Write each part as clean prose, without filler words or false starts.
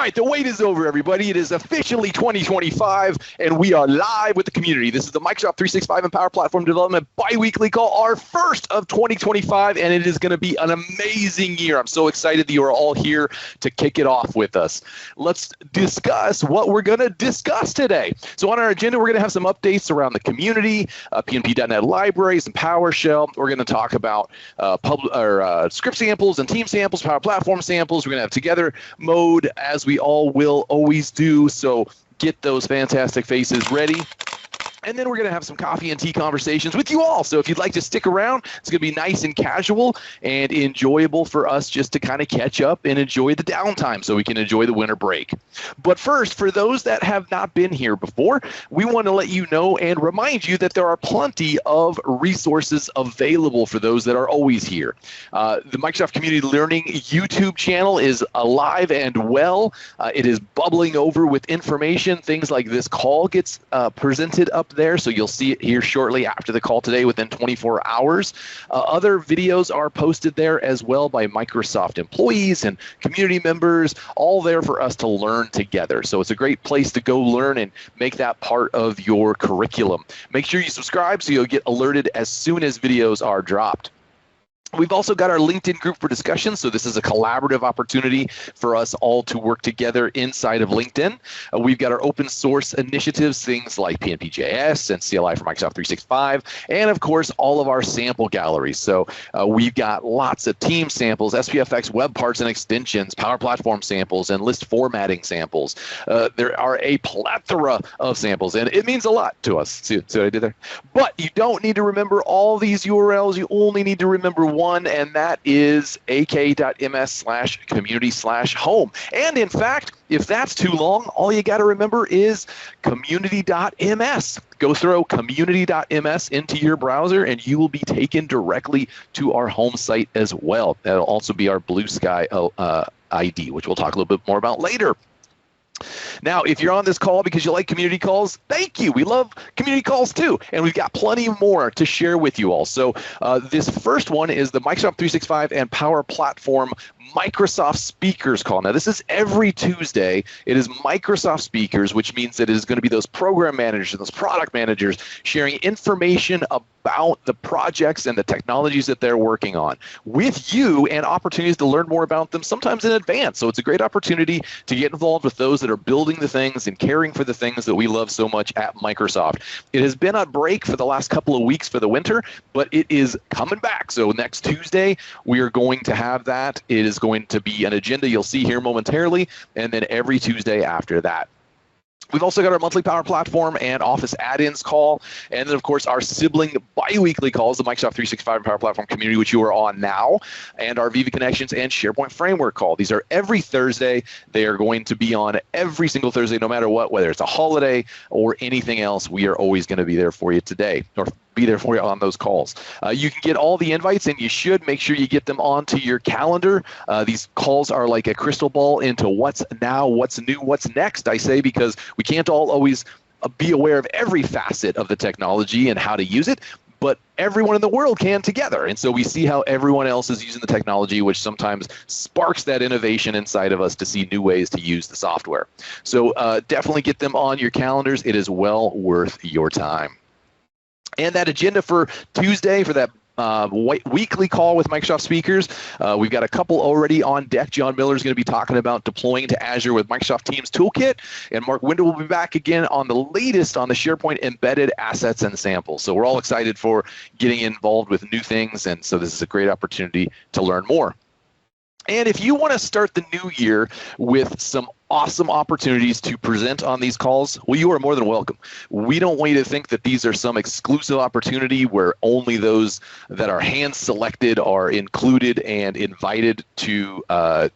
right, the wait is over, everybody. It is officially 2025, and we are live with the community. This is the Microsoft 365 and Power Platform Development bi-weekly call, our first of 2025, and it is going to be an amazing year. I'm so excited that you are all here to kick it off with us. Let's discuss what we're going to discuss today. So on our agenda, we're going to have some updates around the community, PNP.NET libraries, and PowerShell. We're going to talk about script samples and team samples, Power Platform samples. We're going to have together mode, as we all will always do. So get those fantastic faces ready. And then we're going to have some coffee and tea conversations with you all. So if you'd like to stick around, it's going to be nice and casual and enjoyable for us just to kind of catch up and enjoy the downtime so we can enjoy the winter break. But first, for those that have not been here before, we want to let you know and remind you that there are plenty of resources available for those that are always here. The Microsoft Community Learning YouTube channel is alive and well. It is bubbling over with information. Things like this call gets presented up there, so you'll see it here shortly after the call today within 24 hours. Other videos are posted there as well by Microsoft employees and community members, all there for us to learn together. So it's a great place to go learn and make that part of your curriculum. Make sure you subscribe so you'll get alerted as soon as videos are dropped. We've also got our LinkedIn group for discussion, so this is a collaborative opportunity for us all to work together inside of LinkedIn. We've got our open source initiatives, things like PNP.js and CLI for Microsoft 365, and of course, all of our sample galleries. So we've got lots of team samples, SPFX web parts and extensions, Power Platform samples, and list formatting samples. There are a plethora of samples, and it means a lot to us. See what I did there? But you don't need to remember all these URLs. You only need to remember one, and that is ak.ms/community/home. And in fact, if that's too long, all you got to remember is community.ms. Go throw community.ms into your browser, and you will be taken directly to our home site as well. That'll also be our Blue Sky ID, which we'll talk a little bit more about later. Now, if you're on this call because you like community calls, thank you. We love community calls too, and we've got plenty more to share with you all. So this first one is the Microsoft 365 and Power Platform Microsoft Speakers call. Now, this is every Tuesday. It is Microsoft Speakers, which means that it is going to be those program managers and those product managers sharing information about the projects and the technologies that they're working on with you, and opportunities to learn more about them, sometimes in advance. So it's a great opportunity to get involved with those that are building the things and caring for the things that we love so much at Microsoft. It has been on break for the last couple of weeks for the winter, but it is coming back. So next Tuesday, we are going to have that. It is going to be an agenda you'll see here momentarily, and then every Tuesday after that. We've also got our monthly Power Platform and Office add-ins call, and then, of course, our sibling bi-weekly calls, the Microsoft 365 and Power Platform community, which you are on now, and our Viva Connections and SharePoint Framework call. These are every Thursday. They are going to be on every single Thursday, no matter what, whether it's a holiday or anything else. We are always going to be there for you today, or be there for you on those calls. You can get all the invites, and you should make sure you get them onto your calendar. These calls are like a crystal ball into what's now, what's new, what's next, I say, because we can't all always be aware of every facet of the technology and how to use it, but everyone in the world can together. And so we see how everyone else is using the technology, which sometimes sparks that innovation inside of us to see new ways to use the software. So definitely get them on your calendars. It is well worth your time. And that agenda for Tuesday, for that weekly call with Microsoft speakers, we've got a couple already on deck. John Miller is going to be talking about deploying to Azure with Microsoft Teams Toolkit, and Mark Windle will be back again on the latest on the SharePoint embedded assets and samples. So we're all excited for getting involved with new things, and so this is a great opportunity to learn more. And if you want to start the new year with some awesome opportunities to present on these calls, well, you are more than welcome. We don't want you to think that these are some exclusive opportunity where only those that are hand-selected are included and invited to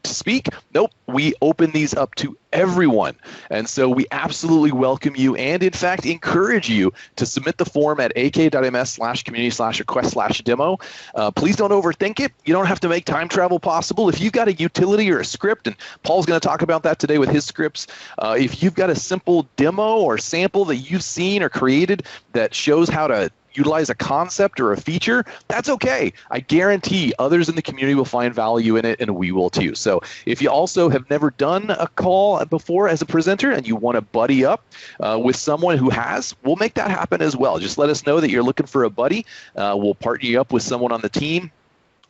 speak. Nope, we open these up to everyone. And so we absolutely welcome you, and in fact encourage you to submit the form at ak.ms/community/request/demo. Please don't overthink it. You don't have to make time travel possible. If you've got a utility or a script, and Paul's going to talk about that today with his scripts, if you've got a simple demo or sample that you've seen or created that shows how to utilize a concept or a feature, that's okay. I guarantee others in the community will find value in it, and we will too. So if you also have never done a call before as a presenter and you want to buddy up with someone who has, we'll make that happen as well. Just let us know that you're looking for a buddy. We'll partner you up with someone on the team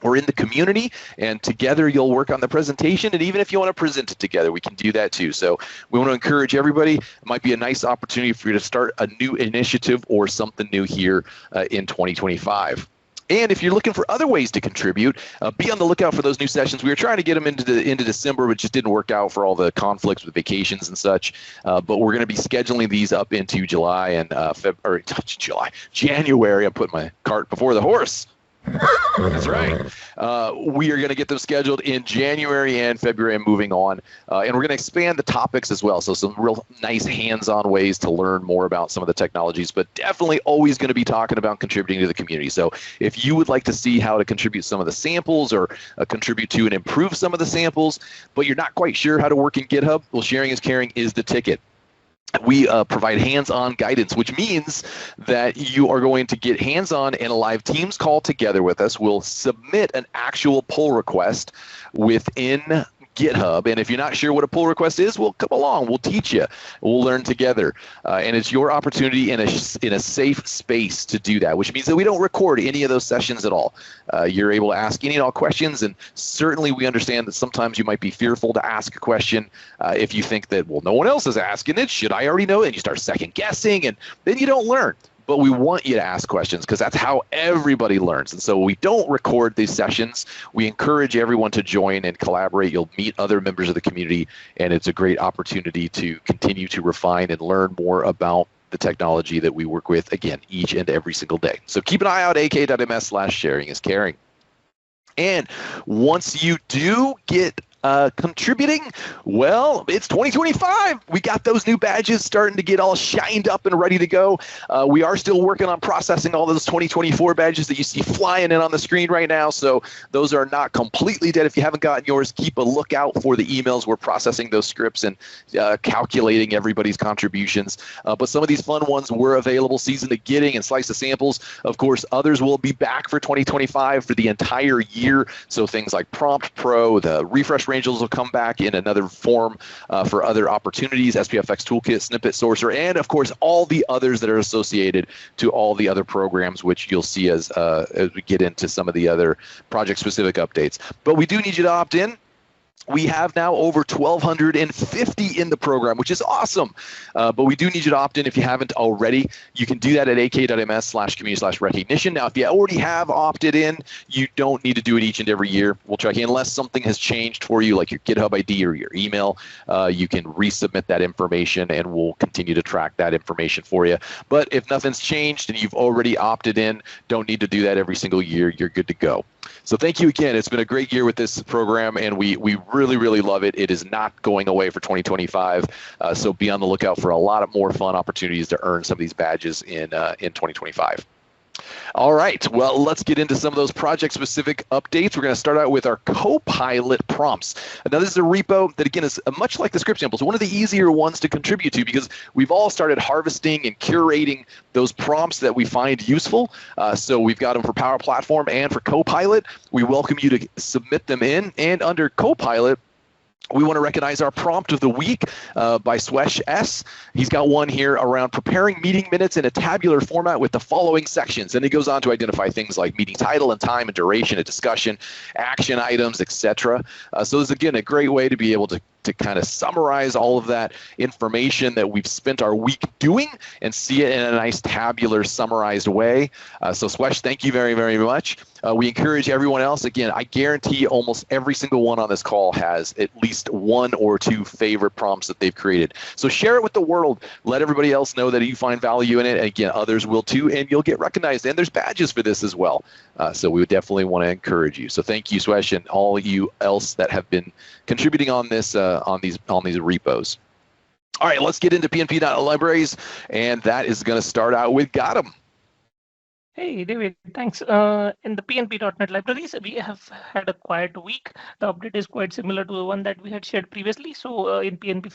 or in the community, and together you'll work on the presentation. And even if you want to present it together, we can do that too. So we want to encourage everybody. It might be a nice opportunity for you to start a new initiative or something new here in 2025. And if you're looking for other ways to contribute, be on the lookout for those new sessions. We were trying to get them into December, but just didn't work out for all the conflicts with vacations and such. But we're going to be scheduling these up into July and January. I put my cart before the horse. That's right. We are going to get them scheduled in January and February and moving on. And we're going to expand the topics as well. So some real nice hands-on ways to learn more about some of the technologies, but definitely always going to be talking about contributing to the community. So if you would like to see how to contribute some of the samples or contribute to and improve some of the samples, but you're not quite sure how to work in GitHub, well, Sharing is Caring is the ticket. We provide hands-on guidance, which means that you are going to get hands-on in a live Teams call together with us. We'll submit an actual pull request within GitHub, and if you're not sure what a pull request is, well, come along. We'll teach you. We'll learn together, and it's your opportunity in a safe space to do that, which means that we don't record any of those sessions at all. You're able to ask any and all questions, and certainly we understand that sometimes you might be fearful to ask a question if you think that, well, no one else is asking it. Should I already know it? And you start second guessing, and then you don't learn. But we want you to ask questions because that's how everybody learns. And so we don't record these sessions. We encourage everyone to join and collaborate. You'll meet other members of the community, and it's a great opportunity to continue to refine and learn more about the technology that we work with, again, each and every single day. So keep an eye out, ak.ms/sharing is caring. And once you do get contributing, well, it's 2025. We got those new badges starting to get all shined up and ready to go. We are still working on processing all those 2024 badges that you see flying in on the screen right now. So those are not completely dead. If you haven't gotten yours, keep a lookout for the emails. We're processing those scripts and calculating everybody's contributions. But some of these fun ones were available, season to getting and slice of samples. Of course, others will be back for 2025 for the entire year. So things like Prompt Pro, the refresh ranges will come back in another form for other opportunities, SPFX Toolkit, Snippet Sorcerer, and of course all the others that are associated to all the other programs, which you'll see as we get into some of the other project-specific updates. But we do need you to opt in. We have now over 1,250 in the program, which is awesome. But we do need you to opt in if you haven't already. You can do that at ak.ms/community/recognition. Now, if you already have opted in, you don't need to do it each and every year. We'll check in unless something has changed for you, like your GitHub ID or your email. You can resubmit that information, and we'll continue to track that information for you. But if nothing's changed and you've already opted in, don't need to do that every single year. You're good to go. So thank you again. It's been a great year with this program, and we really, really love it. It is not going away for 2025. So be on the lookout for a lot of more fun opportunities to earn some of these badges in 2025. All right, well, let's get into some of those project-specific updates. We're going to start out with our Copilot prompts. Now, this is a repo that, again, is much like the script samples, one of the easier ones to contribute to because we've all started harvesting and curating those prompts that we find useful. So we've got them for Power Platform and for Copilot. We welcome you to submit them in. And under Copilot, we want to recognize our prompt of the week by Swesh S. He's got one here around preparing meeting minutes in a tabular format with the following sections. And he goes on to identify things like meeting title and time and duration of discussion, action items, etc. So this is, again, a great way to be able to kind of summarize all of that information that we've spent our week doing and see it in a nice tabular summarized way. So Swesh, thank you very, very much. We encourage everyone else. Again, I guarantee almost every single one on this call has at least one or two favorite prompts that they've created. So share it with the world. Let everybody else know that you find value in it. And again, others will too, and you'll get recognized. And there's badges for this as well. So we would definitely want to encourage you. So thank you, Swesh, and all you else that have been contributing on this on these repos. All right, let's get into PNP.libraries, and that is going to start out with Gautam. Hey, David, thanks. In the PNP.NET libraries, we have had a quiet week. The update is quite similar to the one that we had shared previously. So in PNP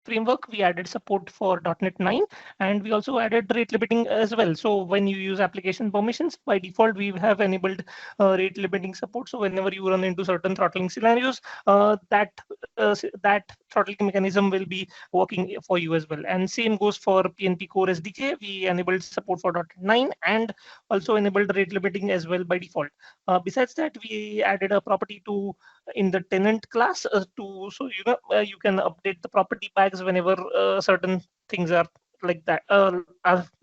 framework, we added support for .NET 9, and we also added rate limiting as well. So when you use application permissions, by default, we have enabled rate limiting support. So whenever you run into certain throttling scenarios, that throttling mechanism will be working for you as well. And same goes for PNP Core SDK. We enabled support for .NET 9 and also enabled rate limiting as well by default. Besides that, we added a property to in the tenant class so you can update the property bags whenever certain things are like that are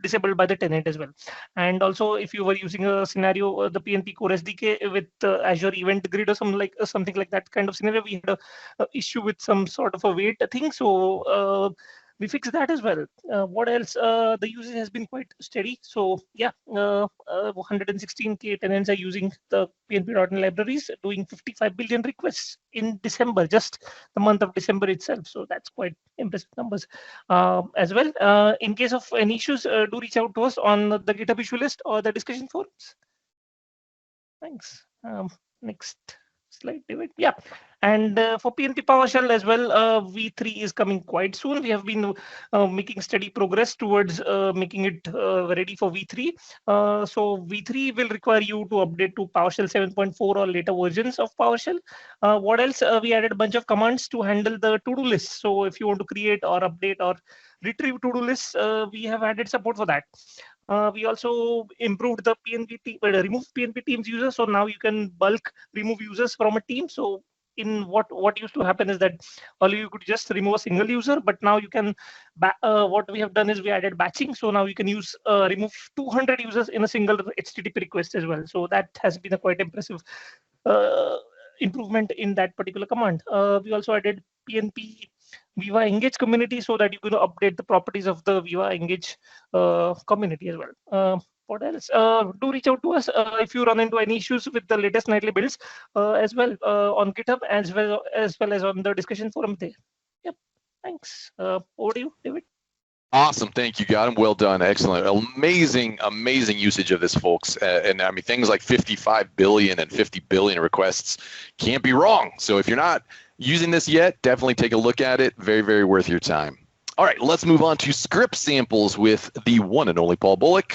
disabled by the tenant as well. And also, if you were using a scenario, the PNP Core SDK with Azure Event Grid or something like that kind of scenario, we had a issue with some sort of a wait thing. So we fixed that as well. What else? The usage has been quite steady. So yeah, 116K tenants are using the PNP.NET libraries, doing 55 billion requests in December, just the month of December itself. So that's quite impressive numbers as well. In case of any issues, do reach out to us on the GitHub issue list or the discussion forums. Thanks. Next slide, David. Yeah. And for PNP PowerShell as well, V3 is coming quite soon. We have been making steady progress towards making it ready for V3. So V3 will require you to update to PowerShell 7.4 or later versions of PowerShell. What else? We added a bunch of commands to handle the to-do list. So if you want to create or update or retrieve to-do lists, we have added support for that. We also improved the remove PNP teams users. So now you can bulk remove users from a team. So in what used to happen is that earlier you could just remove a single user, but now you can what we have done is we added batching. So now you can use remove 200 users in a single HTTP request as well. So that has been a quite impressive improvement in that particular command. We also added PNP Viva Engage community so that you can update the properties of the Viva Engage community as well. What else? Do reach out to us if you run into any issues with the latest nightly builds as well on GitHub as well as on the discussion forum there. Yep. Thanks. Over to you, David. Awesome. Thank you, Gautam. Well done. Excellent. Amazing usage of this, folks. And I mean, things like 55 billion and 50 billion requests can't be wrong. So if you're not using this yet, definitely take a look at it. Very, very worth your time. All right, let's move on to script samples with the one and only Paul Bullock.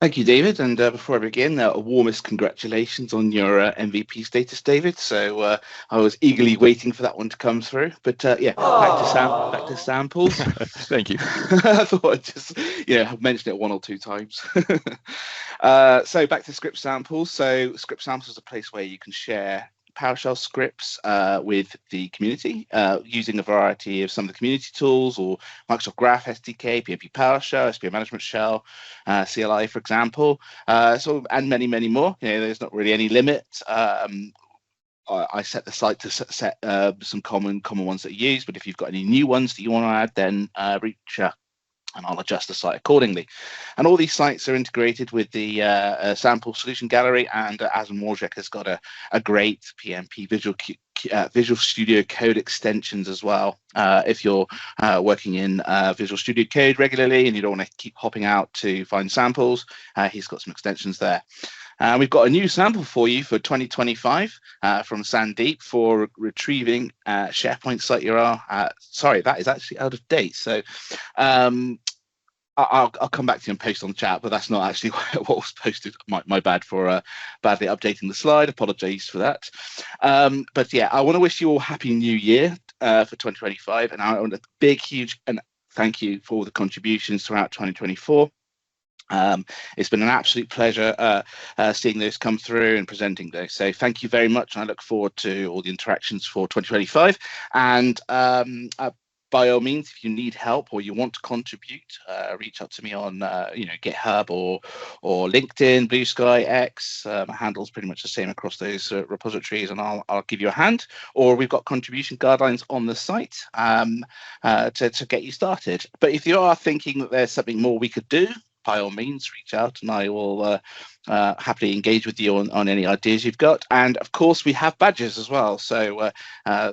Thank you, David. And before I begin, warmest congratulations on your MVP status, David. So I was eagerly waiting for that one to come through. But yeah, back to samples. Thank you. I thought I'd just I've mentioned it one or two times. So back to script samples. So script samples is a place where you can share PowerShell scripts with the community using a variety of some of the community tools or Microsoft Graph SDK, PNP PowerShell, SPA Management Shell, CLI, for example, and many, many more. There's not really any limit. I set the site to set some common ones that you use, but if you've got any new ones that you want to add, then reach out and I'll adjust the site accordingly. And all these sites are integrated with the sample solution gallery, and Adam Wojcik has got a great PNP Visual Studio Code extensions as well. If you're working in Visual Studio Code regularly and you don't want to keep hopping out to find samples, he's got some extensions there. We've got a new sample for you for 2025 from Sandeep for retrieving SharePoint site URL. Sorry, that is actually out of date. So I'll come back to you and post on the chat, but that's not actually what was posted. My bad for badly updating the slide. Apologies for that. But yeah, I want to wish you all Happy New Year for 2025. And I want a big, huge and thank you for all the contributions throughout 2024. It's been an absolute pleasure seeing those come through and presenting those. So thank you very much. I look forward to all the interactions for 2025. And by all means, if you need help or you want to contribute, reach out to me on GitHub or LinkedIn, Blue Sky, X. My handle's pretty much the same across those repositories, and I'll give you a hand. Or we've got contribution guidelines on the site to get you started. But if you are thinking that there's something more we could do, by all means, reach out and I will happily engage with you on any ideas you've got. And of course, we have badges as well. So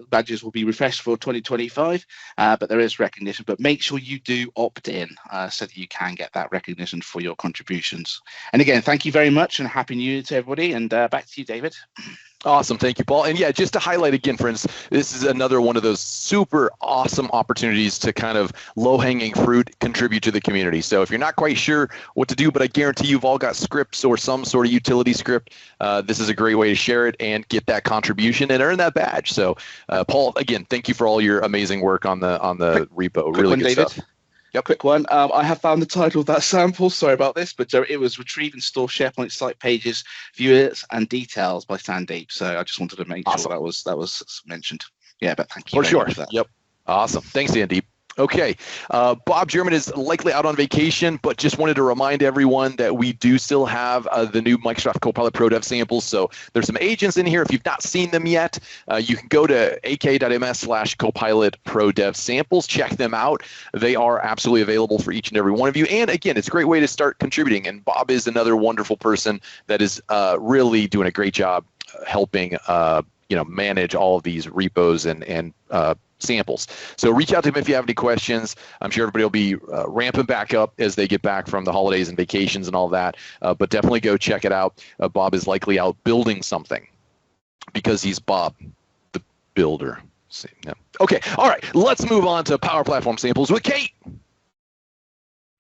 badges will be refreshed for 2025, but there is recognition. But make sure you do opt in so that you can get that recognition for your contributions. And again, thank you very much and Happy New Year to everybody. And back to you, David. Awesome. Thank you, Paul. And yeah, just to highlight again, friends, this is another one of those super awesome opportunities to kind of low-hanging fruit contribute to the community. So if you're not quite sure what to do, but I guarantee you've all got scripts or some sort of utility script, this is a great way to share it and get that contribution and earn that badge. So Paul, again, thank you for all your amazing work on the repo. Really good David. stuff. Yep. Quick one. I have found the title of that sample. Sorry about this, but it was Retrieve and Store SharePoint Site Pages, Viewers and Details by Sandeep. So I just wanted to make sure that was mentioned. Yeah, but thank you for sure. For that. Yep. Awesome. Thanks, Sandeep. Okay, Bob German is likely out on vacation, but just wanted to remind everyone that we do still have the new Microsoft Copilot Pro Dev samples. So there's some agents in here. If you've not seen them yet, you can go to ak.ms/Copilot Pro Dev samples. Check them out. They are absolutely available for each and every one of you. And again, it's a great way to start contributing. And Bob is another wonderful person that is really doing a great job helping manage all of these repos and samples. So reach out to him if you have any questions. I'm sure everybody will be ramping back up as they get back from the holidays and vacations and all that. But definitely go check it out. Bob is likely out building something because he's Bob, the builder. Okay, all right. Let's move on to Power Platform samples with Kate.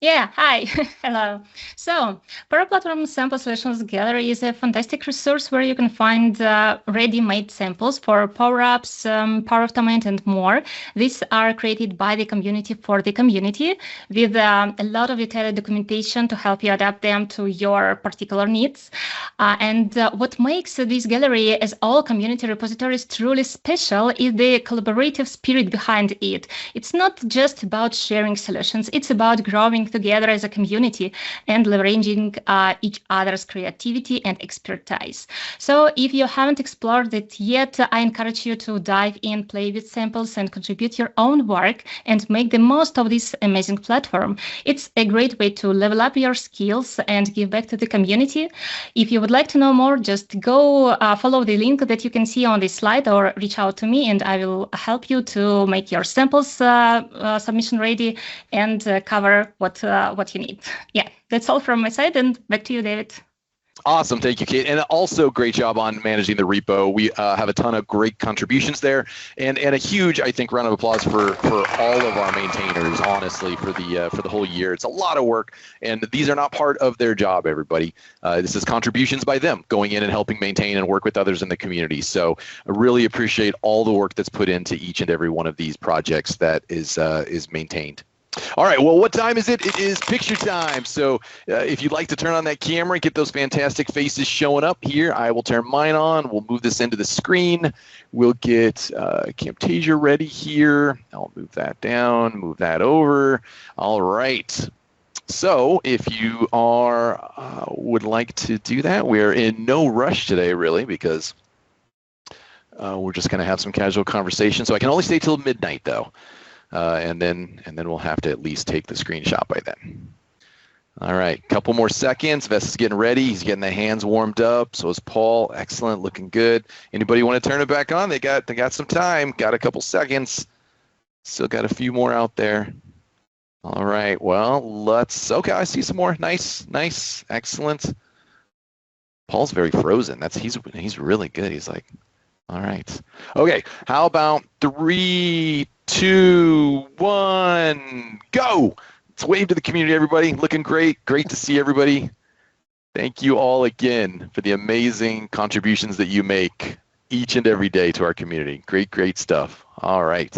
Yeah, hi, hello. So Power Platform Sample Solutions Gallery is a fantastic resource where you can find ready-made samples for Power Apps, Power Automate, and more. These are created by the community for the community with a lot of detailed documentation to help you adapt them to your particular needs. And what makes this gallery as all community repositories truly special is the collaborative spirit behind it. It's not just about sharing solutions, it's about growing together as a community and leveraging each other's creativity and expertise. So if you haven't explored it yet, I encourage you to dive in, play with samples, and contribute your own work and make the most of this amazing platform. It's a great way to level up your skills and give back to the community. If you would like to know more, just go follow the link that you can see on this slide or reach out to me and I will help you to make your samples submission ready and cover what you need. Yeah, that's all from my side, and back to you, David. Awesome. Thank you, Kate. And also great job on managing the repo. We have a ton of great contributions there and a huge, I think, round of applause for all of our maintainers, honestly, for the whole year. It's a lot of work, and these are not part of their job, everybody. This is contributions by them going in and helping maintain and work with others in the community. So I really appreciate all the work that's put into each and every one of these projects that is maintained. All right, well, what time is it? It is picture time. So if you'd like to turn on that camera and get those fantastic faces showing up here, I will turn mine on. We'll move this into the screen. We'll get Camtasia ready here. I'll move that down, move that over. All right. So if you would like to do that, we're in no rush today, really, because we're just going to have some casual conversation. So I can only stay till midnight, though. And then we'll have to at least take the screenshot by then. All right, couple more seconds. Vesa's getting ready. He's getting the hands warmed up. So is Paul. Excellent, looking good. Anybody want to turn it back on? They got some time. Got a couple seconds. Still got a few more out there. All right. Well, okay, I see some more. Nice, excellent. Paul's very frozen. He's really good. He's like, all right. Okay. How about 3, 2, 1, go. Let's wave to the community, everybody. Looking great. Great to see everybody. Thank you all again for the amazing contributions that you make each and every day to our community. Great stuff. All right.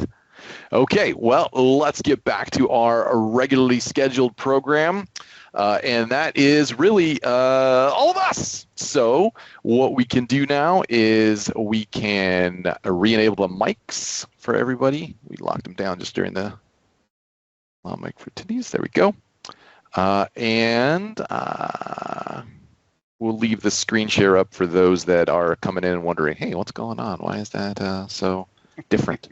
Okay, well, let's get back to our regularly scheduled program. And that is really all of us. So what we can do now is we can re-enable the mics for everybody. We locked them down just during the mic for attendees. There we go. And we'll leave the screen share up for those that are coming in and wondering, hey, what's going on? Why is that so different?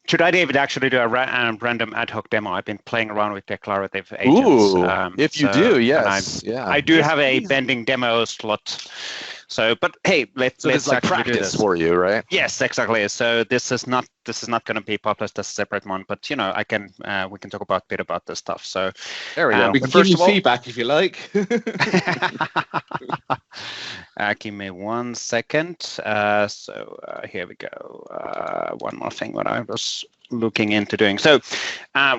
Should I, David, actually do a random ad hoc demo? I've been playing around with Declarative Agents. Ooh, if you do, yes. I do have a pending demo slot. So, but hey, let's like actually do practice this for you, right? Yes, exactly. So this is not going to be published as a separate one, but you know, I can we can talk about a bit about this stuff. So there we go. We can give you feedback if you like. Give me 1 second. Here we go. One more thing what I was looking into doing. So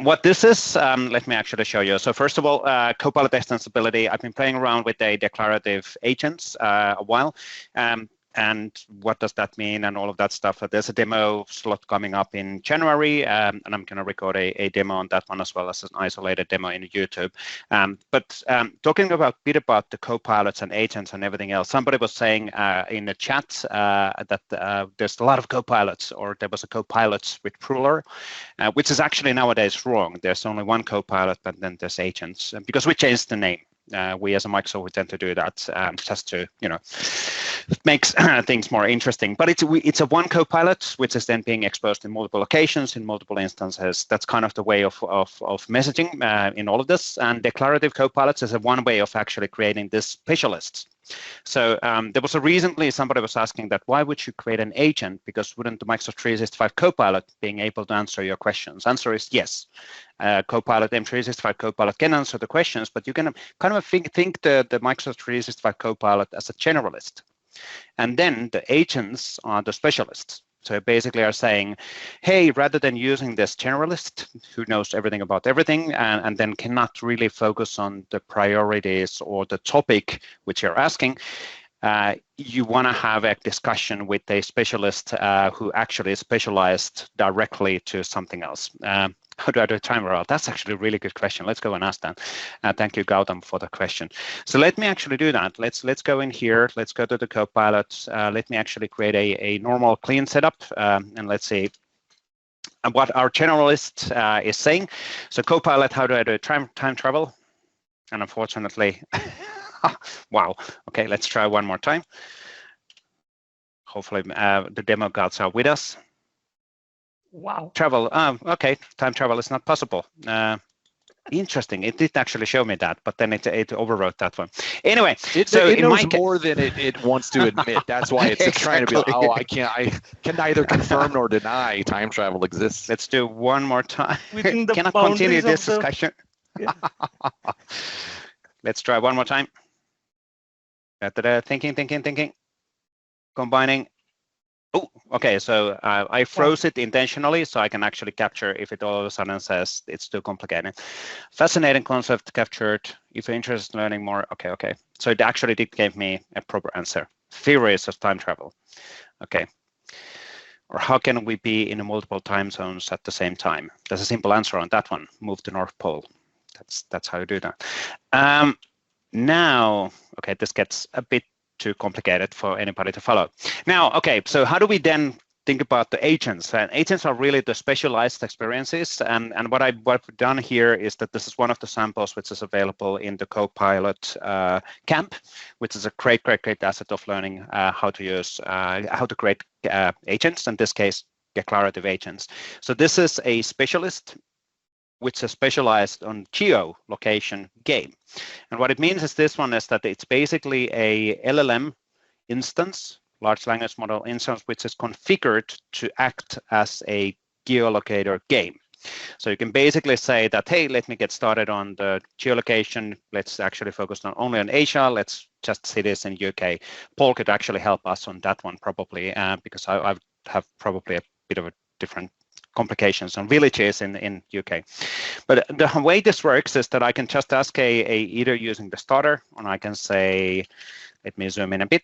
what this is, let me actually show you. So first of all, Copilot extensibility. I've been playing around with the declarative agents a while. And what does that mean and all of that stuff. There's a demo slot coming up in January, and I'm going to record a demo on that one as well as an isolated demo in YouTube. But talking a bit about the copilots and agents and everything else, somebody was saying in the chat that there's a lot of copilots, or there was a copilot with plural, which is actually nowadays wrong. There's only one copilot, but then there's agents, because we changed the name. We as a Microsoft, we tend to do that just to, you know, makes things more interesting. But it's a one copilot, which is then being exposed in multiple locations, in multiple instances. That's kind of the way of messaging in all of this. And declarative copilots is one way of actually creating this specialists. So there was recently somebody was asking that why would you create an agent, because wouldn't the Microsoft 365 Copilot being able to answer your questions? Answer is yes. Copilot M365 Copilot can answer the questions, but you can kind of think the Microsoft 365 Copilot as a generalist, and then the agents are the specialists. So basically are saying, hey, rather than using this generalist who knows everything about everything and then cannot really focus on the priorities or the topic which you're asking, you want to have a discussion with a specialist who actually is specialized directly to something else. How do I do a time roll? That's actually a really good question. Let's go and ask that. Thank you, Gautam, for the question. So let me actually do that. Let's go in here. Let's go to the Copilot. Let me actually create a normal clean setup, and let's see what our generalist is saying. So Copilot, how do I do time travel? And unfortunately, wow. Okay, let's try one more time. Hopefully the demo gods are with us. Wow. Travel. Okay, time travel is not possible. Interesting. It did actually show me that, but then it overwrote that one. Anyway, it knows more than it wants to admit. That's why it's trying to be like, oh, I can neither confirm nor deny time travel exists. Let's do one more time. Within the Cannot continue this of the... discussion. Yeah. Let's try one more time. Thinking. Combining. Oh, okay. So I froze it intentionally so I can actually capture if it all of a sudden says it's too complicated. Fascinating concept captured. If you're interested in learning more, okay. So it actually did give me a proper answer. Theories of time travel. Okay. Or how can we be in multiple time zones at the same time? There's a simple answer on that one. Move to North Pole. That's how you do that. Now, okay, this gets a bit too complicated for anybody to follow. Now, okay, so how do we then think about the agents? And agents are really the specialized experiences. And what we've done here is that this is one of the samples which is available in the Copilot camp, which is a great asset of learning how to create agents, in this case, declarative agents. So this is a specialist which is specialized on geolocation game. And what it means is this one is that it's basically a LLM instance, large language model instance, which is configured to act as a geolocator game. So you can basically say that, hey, let me get started on the geolocation. Let's actually focus only on Asia. Let's just see this in UK. Paul could actually help us on that one probably, because I have probably a bit of a different complications on villages in UK. But the way this works is that I can just ask either using the starter, or I can say, let me zoom in a bit.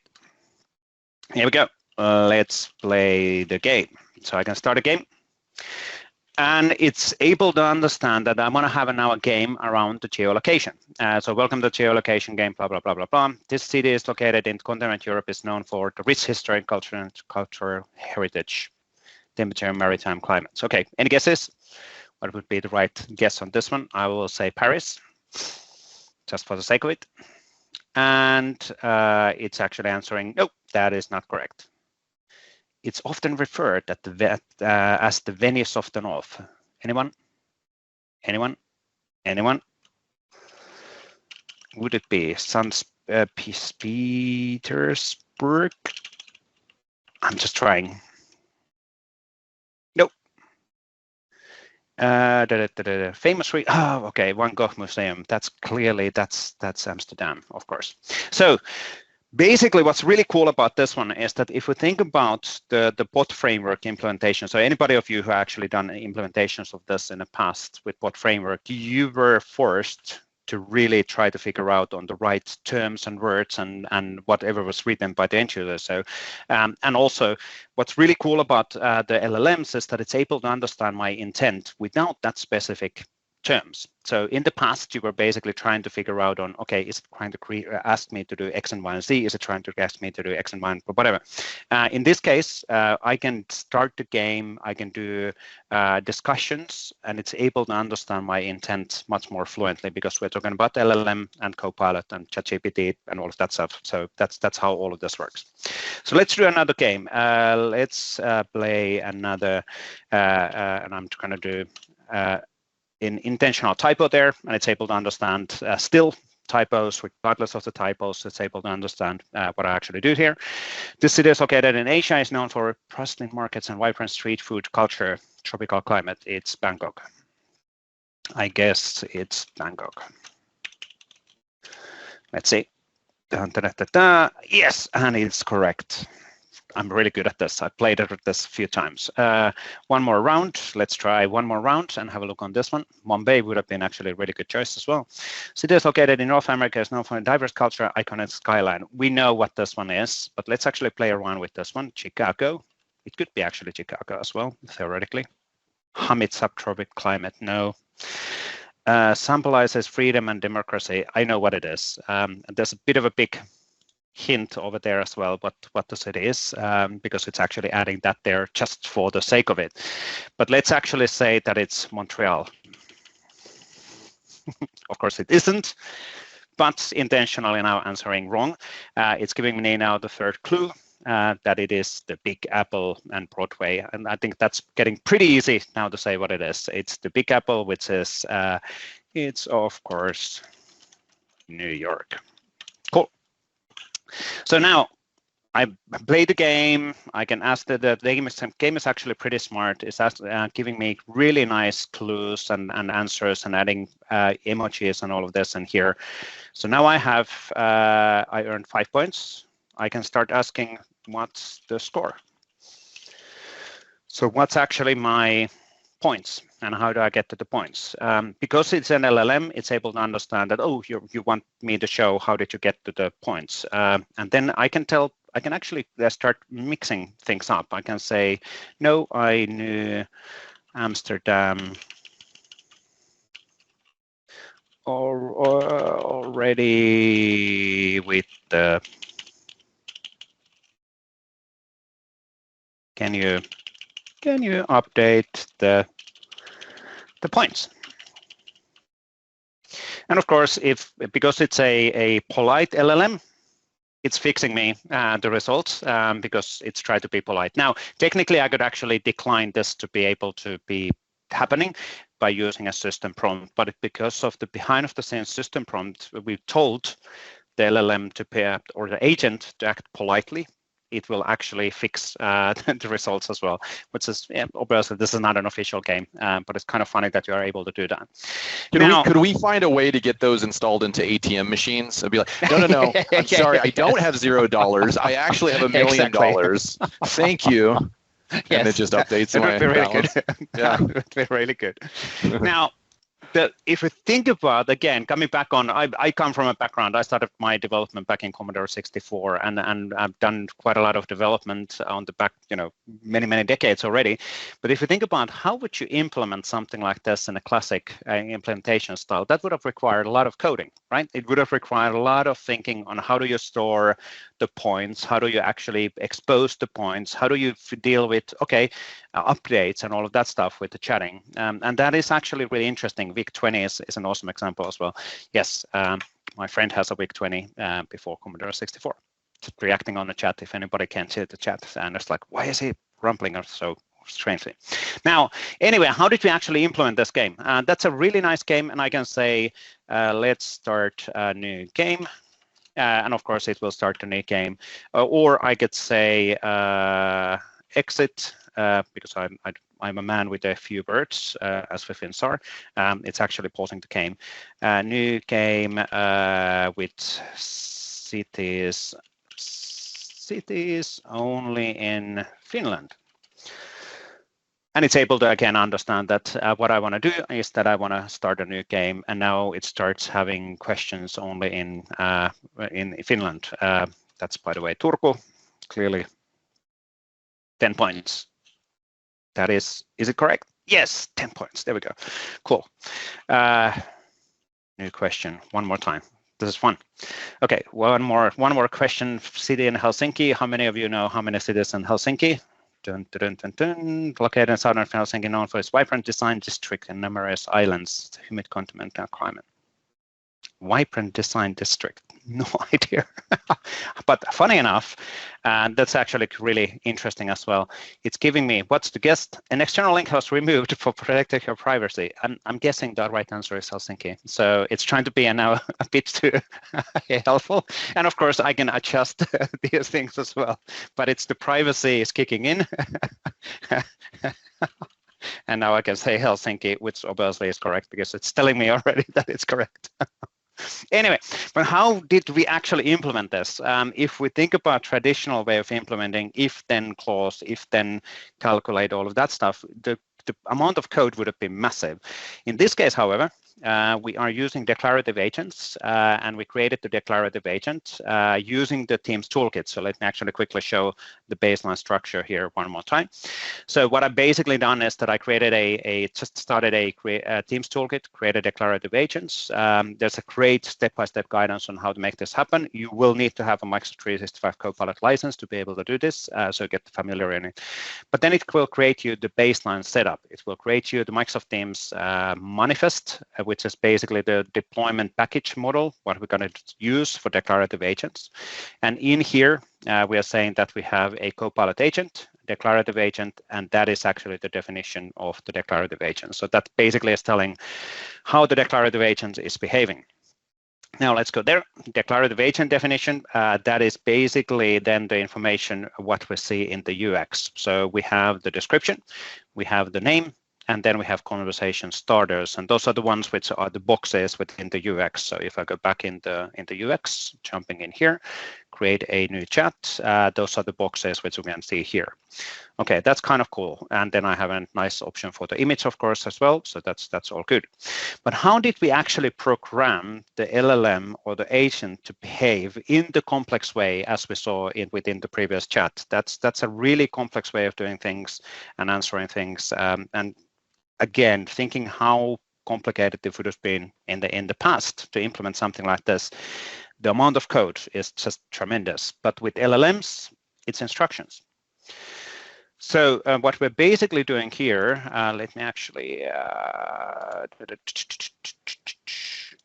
Here we go. Let's play the game. So I can start a game. And it's able to understand that I'm going to have now a game around the geolocation. So welcome to the geolocation game, blah, blah, blah, blah, blah. This city is located in continental Europe, is known for the rich history and cultural heritage, temperature and maritime climates. Okay, any guesses? What would be the right guess on this one? I will say Paris, just for the sake of it. And it's actually answering, no, that is not correct. It's often referred as the Venice of the North. Anyone? Anyone? Anyone? Would it be St. Petersburg? work. I'm just trying. Nope. Famous street. Oh, okay. Van Gogh Museum. That's clearly that's Amsterdam, of course. So basically, what's really cool about this one is that if we think about the bot framework implementation, so anybody of you who actually done implementations of this in the past with bot framework, you were forced to really try to figure out on the right terms and words and whatever was written by the end user. So, and also what's really cool about the LLMs is that it's able to understand my intent without that specific terms. So in the past, you were basically trying to figure out on, okay, is it trying to ask me to do X and Y and Z? Is it trying to ask me to do X and Y and whatever? In this case, I can start the game, I can do discussions, and it's able to understand my intent much more fluently because we're talking about LLM and Copilot and ChatGPT and all of that stuff. So that's how all of this works. So let's do another game. Let's play another, and I'm going to do in intentional typo there, and it's able to understand still typos, regardless of the typos. It's able to understand what I actually do here. This city is located in Asia, is known for bustling markets and vibrant street food culture, tropical climate. It's Bangkok. I guess it's Bangkok. Let's see. Dun, dun, dun, dun, dun. Yes, and it's correct. I'm really good at this. I played it with this a few times. One more round. Let's try one more round and have a look on this one. Mumbai would have been actually a really good choice as well. City is located in North America, is known for a diverse culture, iconic skyline. We know what this one is, but let's actually play around with this one. Chicago. It could be actually Chicago as well, theoretically. Humid subtropic climate. No. Symbolizes freedom and democracy. I know what it is. There's a bit of a big hint over there as well, but what the city is, because it's actually adding that there just for the sake of it. But let's actually say that it's Montreal. Of course it isn't, but intentionally now answering wrong. It's giving me now the third clue that it is the Big Apple and Broadway. And I think that's getting pretty easy now to say what it is. It's the Big Apple, which is, it's of course, New York. Cool. So now I play the game. I can ask the game is actually pretty smart. It's giving me really nice clues and answers and adding emojis and all of this in here. So now I have, I earned 5 points. I can start asking what's the score. So what's actually my points and how do I get to the points? Because it's an LLM, it's able to understand that, oh, you want me to show how did you get to the points. And then I can actually start mixing things up. I can say, no, I knew Amsterdam already with the, can you update the points? And of course, because it's a polite LLM, it's fixing me the results because it's trying to be polite. Now, technically, I could actually decline this to be able to be happening by using a system prompt, but because of the behind the scenes system prompt, we've told the LLM to pay, or the agent to act politely. It will actually fix the results as well, which is, obviously this is not an official game, but it's kind of funny that you are able to do that. Could we find a way to get those installed into ATM machines? I'd be like, no, I'm sorry, I don't have $0. I actually have $1 million. Thank you. Yes. And it just updates it my would be really balance. good. Yeah, it would be really good. Now, if we think about, again, coming back on, I come from a background, I started my development back in Commodore 64, and I've done quite a lot of development on the back, many decades already. But if you think about how would you implement something like this in a classic implementation style, that would have required a lot of coding, right? It would have required a lot of thinking on how do you store the points, how do you actually expose the points, how do you deal with, updates and all of that stuff with the chatting. And that is actually really interesting. VIC-20 is an awesome example as well. Yes, my friend has a VIC-20 before Commodore 64. Just reacting on the chat if anybody can't see the chat. And it's like, why is he rumbling so strangely? Now, anyway, how did we actually implement this game? That's a really nice game. And I can say, let's start a new game. and of course it will start a new game. Or I could say exit, because I'm a man with a few words, as the Finns are. It's actually pausing the game. New game with cities only in Finland. And it's able to again understand that what I want to do is that I want to start a new game, and now it starts having questions only in Finland. That's, by the way, Turku. Clearly 10 points. That is it correct? Yes, 10 points. There we go. Cool. New question one more time. This is fun. Okay, one more question. City in Helsinki. How many of you know how many cities in Helsinki? Dun, dun, dun, dun. Located in southern Helsinki, known for its vibrant design district and numerous islands, humid continental climate. Vibrant design district, no idea. But funny enough, and that's actually really interesting as well. It's giving me what's the guess. An external link was removed for protecting your privacy. And I'm guessing the right answer is Helsinki. So it's trying to be now a bit too helpful. And of course, I can adjust these things as well. But it's the privacy is kicking in. And now I can say Helsinki, which obviously is correct because it's telling me already that it's correct. Anyway, but how did we actually implement this? If we think about traditional way of implementing if-then clause, if-then calculate all of that stuff, the amount of code would have been massive. In this case, however, we are using declarative agents, and we created the declarative agent using the Teams toolkit. So let me actually quickly show the baseline structure here one more time. So what I've basically done is that I created just started a Teams toolkit, created declarative agents. There's a great step-by-step guidance on how to make this happen. You will need to have a Microsoft 365 Copilot license to be able to do this, so get familiar in it. But then it will create you the baseline setup. It will create you the Microsoft Teams manifest, which is basically the deployment package model, what we're going to use for declarative agents. And in here, we are saying that we have a Copilot agent, declarative agent, and that is actually the definition of the declarative agent. So that basically is telling how the declarative agent is behaving. Now let's go there. Declarative agent definition, that is basically then the information what we see in the UX. So we have the description, we have the name, and then we have conversation starters, and those are the ones which are the boxes within the UX. So if I go back in the UX, jumping in here, create a new chat, those are the boxes which we can see here. Okay, that's kind of cool. And then I have a nice option for the image, of course, as well. So that's all good. But how did we actually program the LLM or the agent to behave in the complex way as we saw within the previous chat? That's a really complex way of doing things and answering things. And again, thinking how complicated it would have been in the past to implement something like this, the amount of code is just tremendous. But with LLMs, it's instructions. So what we're basically doing here, let me actually,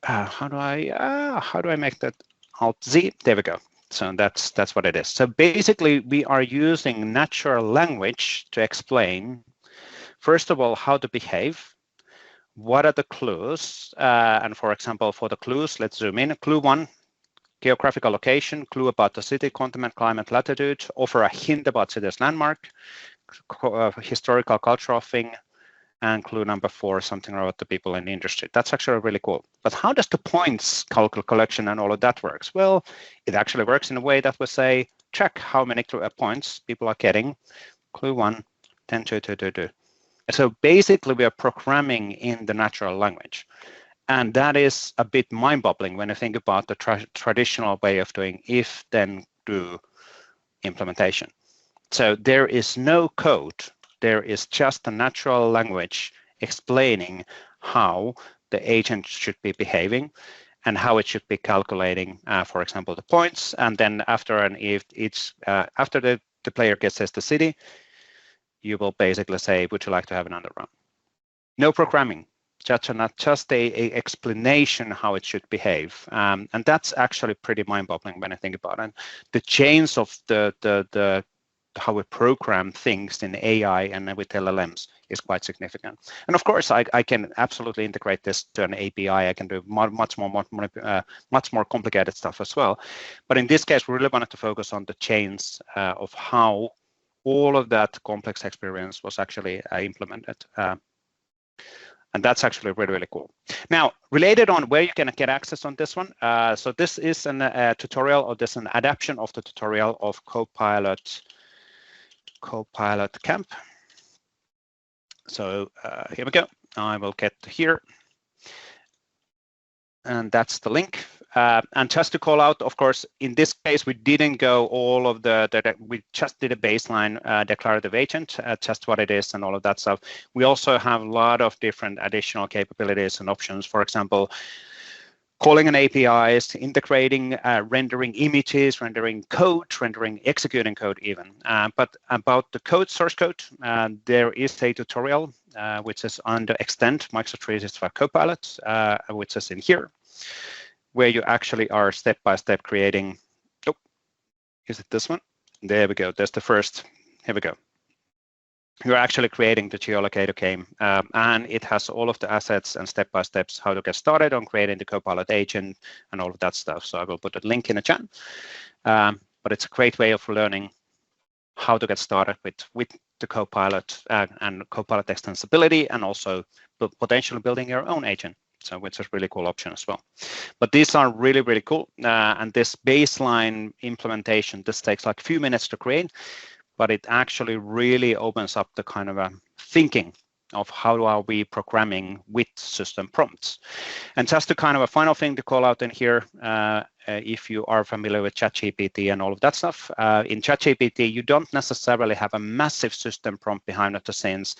how do I make that Alt-Z? There we go. So that's what it is. So basically, we are using natural language to explain, first of all, how to behave, what are the clues, and for example, for the clues, let's zoom in. Clue 1, geographical location, clue about the city, continent, climate, latitude, offer a hint about city's landmark, historical, cultural thing, and clue number 4, something about the people in the industry. That's actually really cool. But how does the points collection and all of that works? Well, it actually works in a way that we say, check how many points people are getting. Clue 1, 10, 2, 2, 2, 2. So basically, we are programming in the natural language. And that is a bit mind-boggling when you think about the traditional way of doing if, then, do implementation. So there is no code. There is just a natural language explaining how the agent should be behaving and how it should be calculating, for example, the points. And then after after the player guesses the city, you will basically say, would you like to have another round? No programming. Just a explanation how it should behave, and that's actually pretty mind-boggling when I think about it. The chains of the how we program things in AI and with LLMs is quite significant. And of course, I can absolutely integrate this to an API. I can do much more complicated stuff as well. But in this case, we really wanted to focus on the chains of how all of that complex experience was actually implemented. And that's actually really, really cool. Now, related on where you can get access on this one. So this is a tutorial, or this is an adaptation of the tutorial of Copilot Camp. So here we go. I will get here. And that's the link. And just to call out, of course, in this case, we didn't go all of we just did a baseline declarative agent, just what it is and all of that stuff. We also have a lot of different additional capabilities and options. For example, calling an APIs, integrating, rendering images, rendering code, executing code even. But about the source code, there is a tutorial which is under Extend Microsoft 365 Copilot, which is in here, where you actually are step-by-step creating. Oh, is it this one? There we go. That's the first. Here we go. You're actually creating the geolocator game, and it has all of the assets and step-by-steps how to get started on creating the Copilot agent and all of that stuff. So I will put a link in the chat. But it's a great way of learning how to get started with the Copilot and Copilot extensibility, and also potentially building your own agent. So which is a really cool option as well. But these are really, really cool. And this baseline implementation, this takes like a few minutes to create, but it actually really opens up the kind of thinking of how are we programming with system prompts. And just to kind of a final thing to call out in here, if you are familiar with ChatGPT and all of that stuff, in ChatGPT, you don't necessarily have a massive system prompt behind the scenes.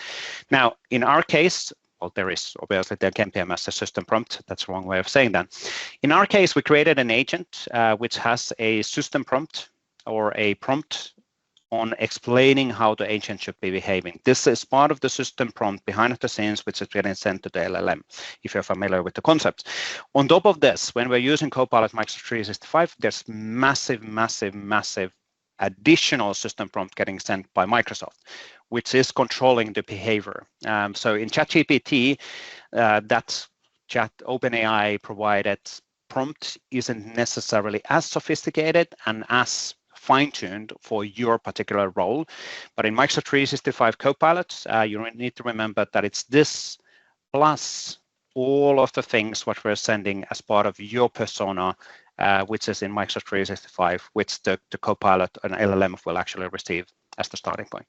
Now, in our case, well, there can be a massive system prompt. That's the wrong way of saying that. In our case, we created an agent which has a system prompt or a prompt on explaining how the agent should be behaving. This is part of the system prompt behind the scenes, which is getting sent to the LLM, if you're familiar with the concept. On top of this, when we're using Copilot Microsoft 365, there's massive additional system prompt getting sent by Microsoft, which is controlling the behavior. So in ChatGPT, that OpenAI provided prompt isn't necessarily as sophisticated and as fine-tuned for your particular role. But in Microsoft 365 Copilot, you need to remember that it's this plus all of the things what we're sending as part of your persona, which is in Microsoft 365, which the Copilot and LLM will actually receive as the starting point.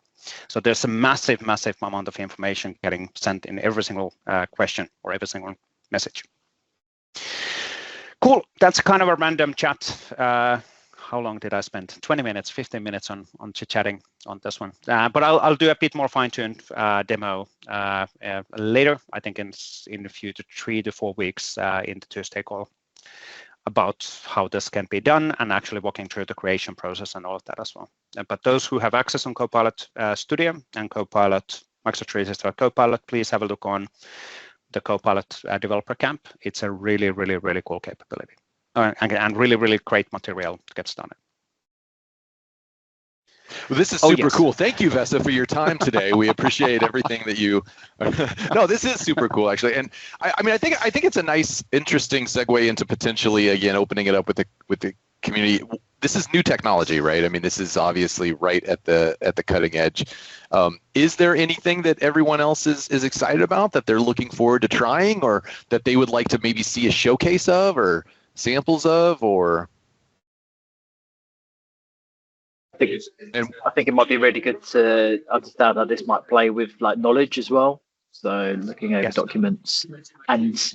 So there's a massive amount of information getting sent in every single question or every single message. Cool. That's kind of a random chat. How long did I spend? 20 minutes, 15 minutes on chit-chatting on this one. But I'll do a bit more fine-tuned demo later, I think in a few to 3 to 4 weeks in the Tuesday call, about how this can be done and actually walking through the creation process and all of that as well. But those who have access on Copilot Studio and Copilot, Microsoft 365 Copilot, please have a look on the Copilot Developer Camp. It's a really cool capability. And really great material to get started. Well, this is super cool. Thank you, Vesa, for your time today. We appreciate everything that you. No, this is super cool, actually. And I mean, I think it's a nice, interesting segue into potentially again opening it up with the community. This is new technology, right? I mean, this is obviously right at the cutting edge. Is there anything that everyone else is excited about that they're looking forward to trying, or that they would like to maybe see a showcase of, or samples of, or? I think it might be really good to understand how this might play with like knowledge as well. So looking over documents and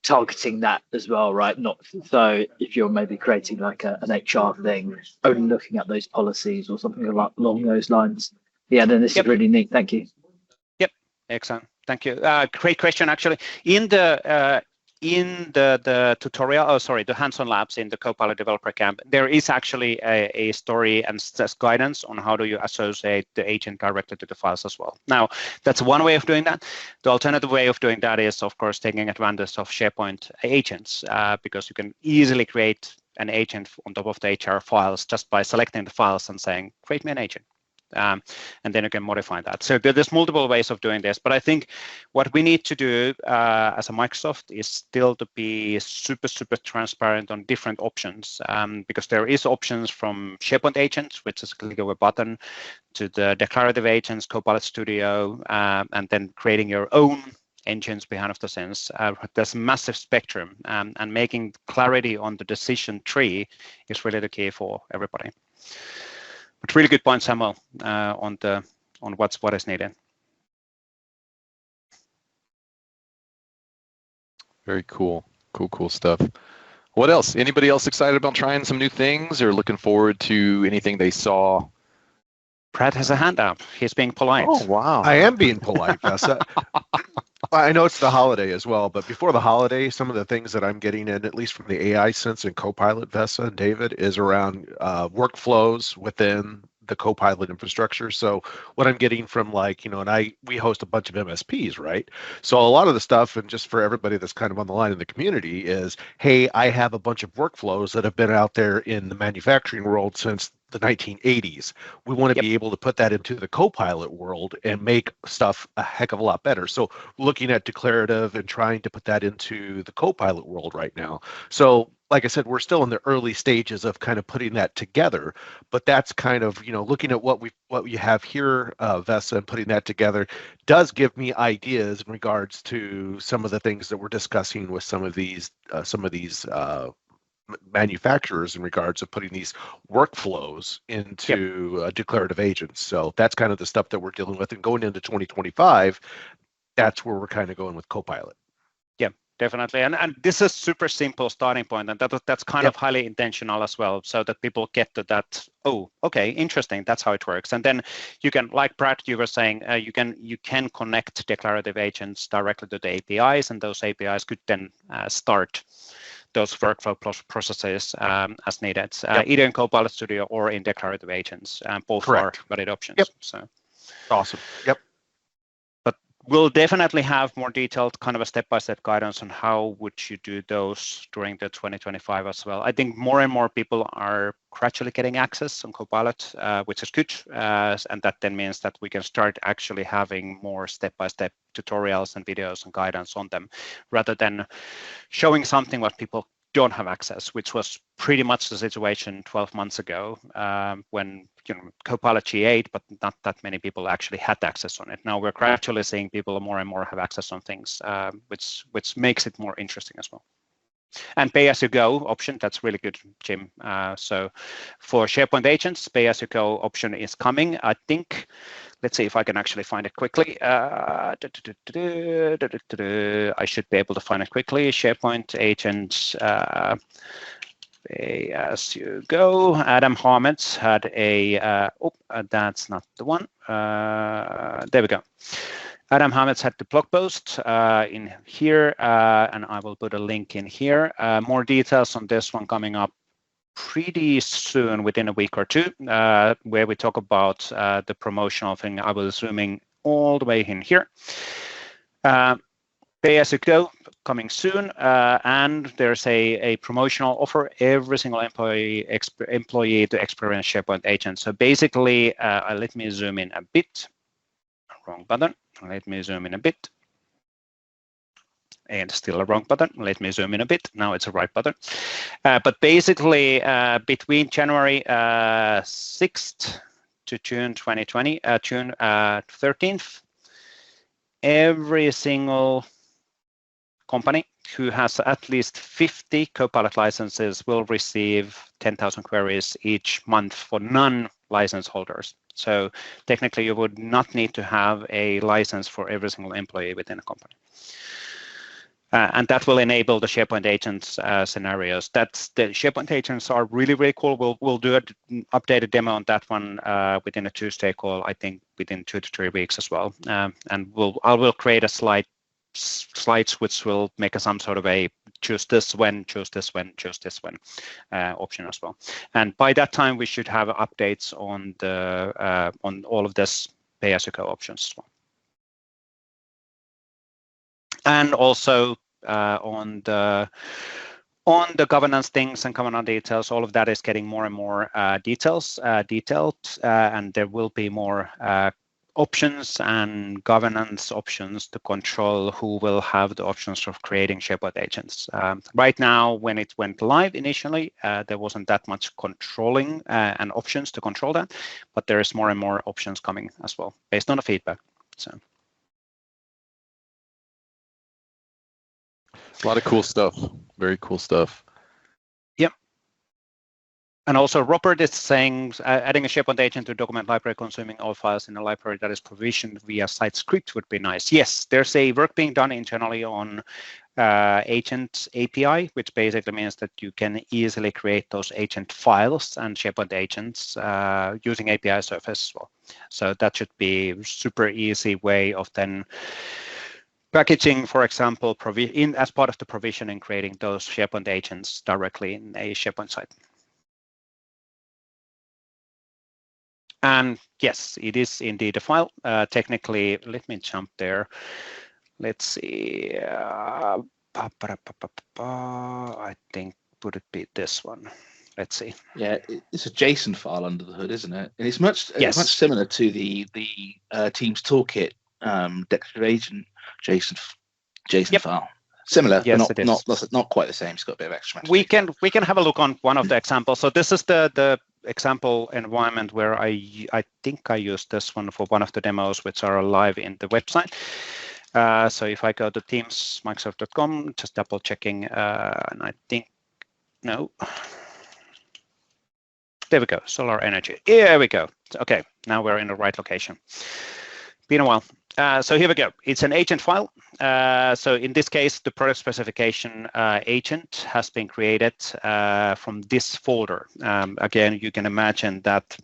targeting that as well, right? Not so if you're maybe creating like an HR thing, only looking at those policies or something along those lines. Yeah, then this is really neat. Thank you. Yep, excellent. Thank you. Great question, actually. In the tutorial, the hands-on labs in the Copilot Developer Camp, there is actually a story and guidance on how do you associate the agent directly to the files as well. Now, that's one way of doing that. The alternative way of doing that is, of course, taking advantage of SharePoint agents, because you can easily create an agent on top of the HR files just by selecting the files and saying, create me an agent. and then you can modify that. So there's multiple ways of doing this, but I think what we need to do as a Microsoft is still to be super transparent on different options, because there is options from SharePoint agents, which is a click of a button, to the Declarative Agents, Copilot Studio, and then creating your own engines behind of the scenes. There's a massive spectrum, and making clarity on the decision tree is really the key for everybody. But really good point, Samuel, on what is needed. Very cool. Cool stuff. What else? Anybody else excited about trying some new things or looking forward to anything they saw? Brad has a hand up. He's being polite. Oh, wow. I am being polite, Vesa. I know it's the holiday as well, but before the holiday, some of the things that I'm getting in, at least from the AI sense in Copilot, Vesa and David, is around workflows within the Copilot infrastructure. So what I'm getting from, like, and we host a bunch of MSPs, right? So a lot of the stuff, and just for everybody that's kind of on the line in the community, is, hey, I have a bunch of workflows that have been out there in the manufacturing world since the 1980s. We want to be able to put that into the Copilot world and make stuff a heck of a lot better. So looking at declarative and trying to put that into the Copilot world right now. So like I said, we're still in the early stages of kind of putting that together, but that's kind of, looking at what you have here, Vesa, and putting that together does give me ideas in regards to some of the things that we're discussing with some of these manufacturers in regards of putting these workflows into declarative agents. So that's kind of the stuff that we're dealing with, and going into 2025, that's where we're kind of going with Copilot. Yeah, definitely. And this is super simple starting point, and that's kind of highly intentional as well, so that people get to that, oh, okay, interesting, that's how it works. And then you can, like Brad, you were saying, you can connect declarative agents directly to the APIs, and those APIs could then start those workflow processes as needed, either in Copilot Studio or in Declarative Agents. Both are valid options. So awesome. Yep. But we'll definitely have more detailed kind of a step-by-step guidance on how would you do those during the 2025 as well. I think more and more people are gradually getting access on Copilot, which is good, and that then means that we can start actually having more step-by-step tutorials and videos and guidance on them, rather than showing something what people don't have access, which was pretty much the situation 12 months ago, when Copilot G8, but not that many people actually had access on it. Now we're gradually seeing people more and more have access on things, which makes it more interesting as well. And pay-as-you-go option, that's really good, Jim. So for SharePoint agents, pay-as-you-go option is coming. I think, let's see if I can actually find it quickly. I should be able to find it quickly. SharePoint agents, pay-as-you-go. Adam Hamed had a, that's not the one. There we go. Adam Hamed had the blog post in here, and I will put a link in here. More details on this one coming up pretty soon, within a week or two, where we talk about the promotional thing. I will zoom in all the way in here. Pay-as-you-go coming soon, and there's a promotional offer. Every single employee to experience SharePoint agents. So basically, let me zoom in a bit. Wrong button. Let me zoom in a bit. And still a wrong button. Let me zoom in a bit. Now it's a right button. But basically, between January 6th to June 2020, June 13th, every single company who has at least 50 Copilot licenses will receive 10,000 queries each month for non-license holders. So technically, you would not need to have a license for every single employee within a company. And that will enable the SharePoint agents scenarios. The SharePoint agents are really, really cool. We'll do an updated demo on that one within a Tuesday call, I think within 2 to 3 weeks as well. And I will create a slides which will make some sort of a choose this when option as well. And by that time, we should have updates on the on all of this pay-as-you-go options as well. And also on on the governance things and governance details, all of that is getting more and more detailed, and there will be more options and governance options to control who will have the options of creating SharePoint agents. Right now, when it went live initially, there wasn't that much controlling and options to control that, but there is more and more options coming as well based on the feedback. So. A lot of cool stuff. Very cool stuff. Yep. And also Robert is saying adding a SharePoint agent to document library consuming all files in a library that is provisioned via site script would be nice. Yes, there's a work being done internally on agent API, which basically means that you can easily create those agent files and SharePoint agents using API surface as well. So that should be a super easy way of then packaging, for example, as part of the provisioning, creating those SharePoint agents directly in a SharePoint site. And yes, it is indeed a file. Technically, let me jump there. Let's see. I think would it be this one? Let's see. Yeah, it's a JSON file under the hood, isn't it? And it's much similar to the Teams Toolkit Declarative Agent JSON file. Similar, yes, but not quite the same. It's got a bit of extra. We can have a look on one of the examples. So this is the example environment where I think I used this one for one of the demos which are live in the website. So if I go to Teams Microsoft.com, just double checking, and I think no. There we go. Solar energy. Here we go. Okay, now we're in the right location. Been a while. So here we go. It's an agent file. So in this case, the product specification agent has been created from this folder. Again, you can imagine that